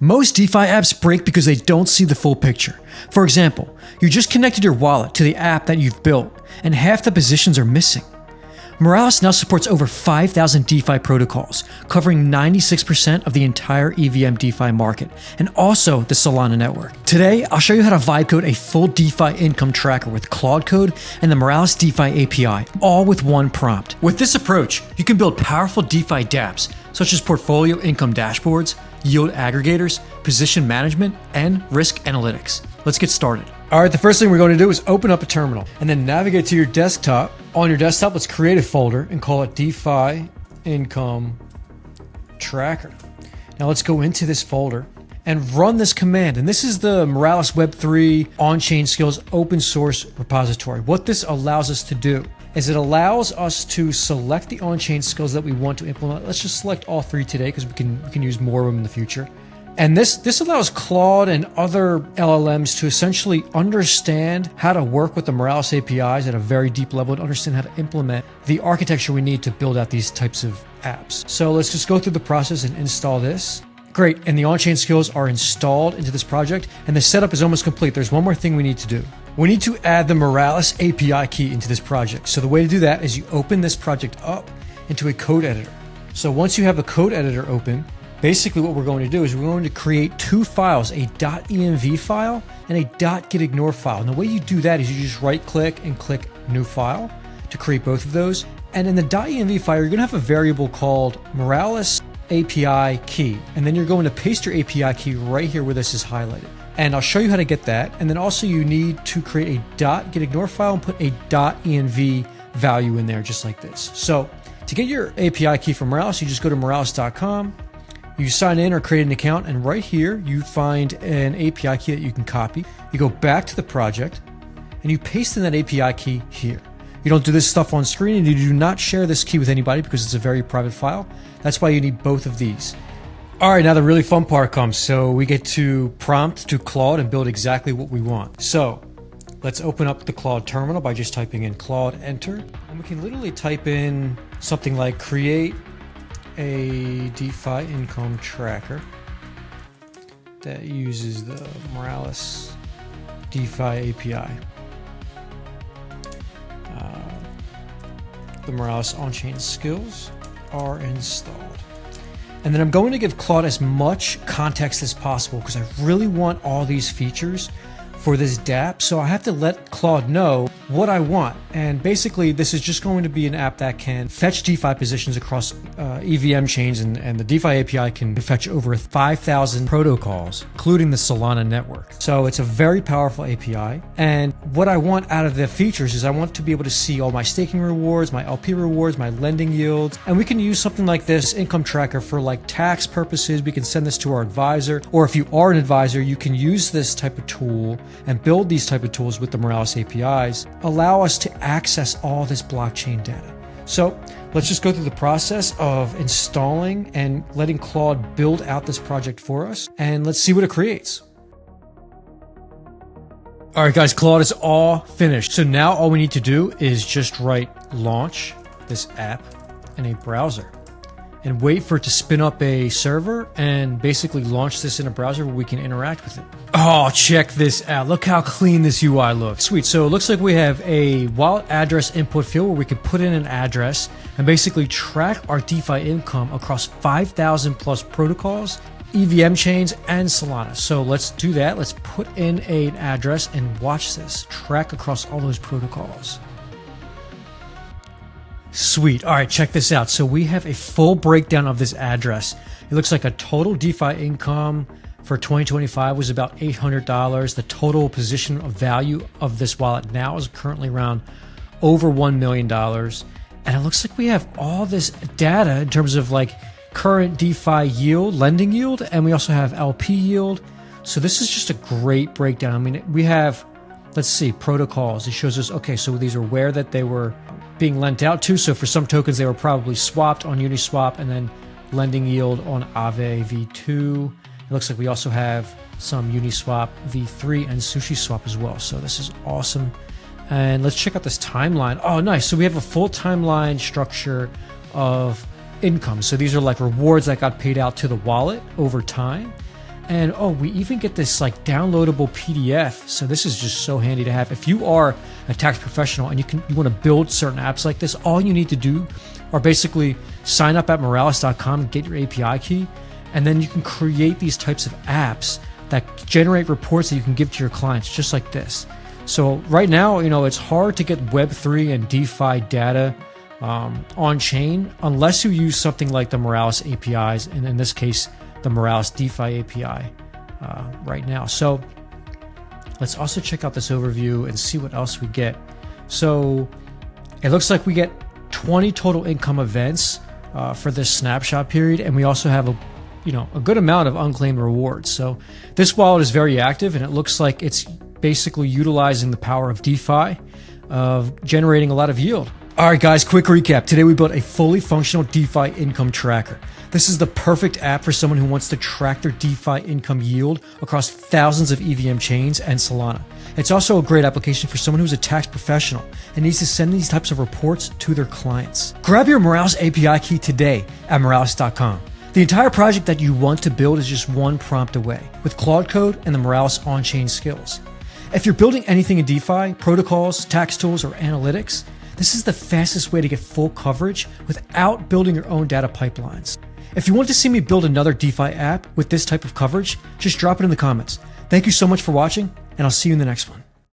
Most DeFi apps break because they don't see the full picture. For example, you just connected your wallet to the app that you've built, and half the positions are missing. Moralis now supports over 5,000 DeFi protocols, covering 96% of the entire EVM DeFi market, and also the Solana network. Today, I'll show you how to vibe code a full DeFi income tracker with Claude code and the Moralis DeFi API, all with one prompt. With this approach, you can build powerful DeFi dApps, such as portfolio income dashboards, yield aggregators, position management, and risk analytics. Let's get started. All right, the first thing we're going to do is open up a terminal and then navigate to your desktop. On your desktop, let's create a folder and call it DeFi Income Tracker. Now let's go into this folder and run this command. And this is the Moralis Web3 Onchain Skills open source repository. What this allows us to do is it allows us to select the on-chain skills that we want to implement. Let's just select all three today because we can use more of them in the future. And this allows Claude and other LLMs to essentially understand how to work with the Moralis APIs at a very deep level and understand how to implement the architecture we need to build out these types of apps. So let's just go through the process and install this. Great, and the on-chain skills are installed into this project and the setup is almost complete. There's one more thing we need to do. We need to add the Moralis API key into this project. So the way to do that is you open this project up into a code editor. So once you have the code editor open, basically what we're going to do is we're going to create two files, a .env file and a .getignore file. And the way you do that is you just right click and click new file to create both of those. And in the .env file, you're going to have a variable called Moralis API key. And then you're going to paste your API key right here where this is highlighted. And I'll show you how to get that. And then also you need to create a .getignore file and put a .env value in there just like this. So to get your API key from Moralis, you just go to moralis.com. You sign in or create an account, and right here you find an API key that you can copy. You go back to the project and you paste in that API key here. You don't do this stuff on screen and you do not share this key with anybody because it's a very private file. That's why you need both of these. All right, now the really fun part comes. So we get to prompt to Claude and build exactly what we want. So let's open up the Claude terminal by just typing in Claude enter. And we can literally type in something like create a DeFi income tracker that uses the Moralis DeFi API. The Moralis on-chain skills are installed. And then I'm going to give Claude as much context as possible because I really want all these features for this dApp. So I have to let Claude know what I want. And basically, this is just going to be an app that can fetch DeFi positions across EVM chains, and the DeFi API can fetch over 5,000 protocols, including the Solana network. So it's a very powerful API. And what I want out of the features is I want to be able to see all my staking rewards, my LP rewards, my lending yields. And we can use something like this income tracker for like tax purposes. We can send this to our advisor, or if you are an advisor, you can use this type of tool and build these type of tools with the Moralis APIs, allow us to access all this blockchain data. So let's just go through the process of installing and letting Claude build out this project for us, and let's see what it creates. All right, guys, Claude is all finished. So now all we need to do is just write launch this app in a browser and wait for it to spin up a server and basically launch this in a browser where we can interact with it. Oh, check this out. Look how clean this UI looks. Sweet. So it looks like we have a wallet address input field where we can put in an address and basically track our DeFi income across 5,000 plus protocols, EVM chains, and Solana. So let's do that. Let's put in an address and watch this track across all those protocols. Sweet. All right, check this out. So we have a full breakdown of this address. It looks like a total DeFi income for 2025 was about $800. The total position of value of this wallet now is currently around over $1 million. And it looks like we have all this data in terms of like current DeFi yield, lending yield, and we also have LP yield. So this is just a great breakdown. I mean, we have, let's see, protocols. It shows us, okay, so these are where that they were being lent out to. So for some tokens, they were probably swapped on Uniswap, and then lending yield on Aave V2. It looks like we also have some Uniswap V3 and SushiSwap as well. So this is awesome. And let's check out this timeline. Oh, nice. So we have a full timeline structure of income. So these are like rewards that got paid out to the wallet over time. And oh, we even get this like downloadable PDF. So this is just so handy to have. If you are a tax professional and you want to build certain apps like this, all you need to do are basically sign up at Moralis.com and get your API key. And then you can create these types of apps that generate reports that you can give to your clients, just like this. So right now, it's hard to get Web3 and DeFi data on chain unless you use something like the Moralis APIs, and in this case, the Moralis DeFi API right now. So let's also check out this overview and see what else we get. So it looks like we get 20 total income events for this snapshot period, and we also have a good amount of unclaimed rewards. So this wallet is very active, and it looks like it's basically utilizing the power of DeFi of generating a lot of yield. All right, guys, quick recap. Today we built a fully functional DeFi income tracker. This is the perfect app for someone who wants to track their DeFi income yield across thousands of EVM chains and Solana. It's also a great application for someone who's a tax professional and needs to send these types of reports to their clients. Grab your Moralis API key today at Moralis.com. The entire project that you want to build is just one prompt away with Claude code and the Moralis Onchain skills. If you're building anything in DeFi, protocols, tax tools, or analytics, this is the fastest way to get full coverage without building your own data pipelines. If you want to see me build another DeFi app with this type of coverage, just drop it in the comments. Thank you so much for watching, and I'll see you in the next one.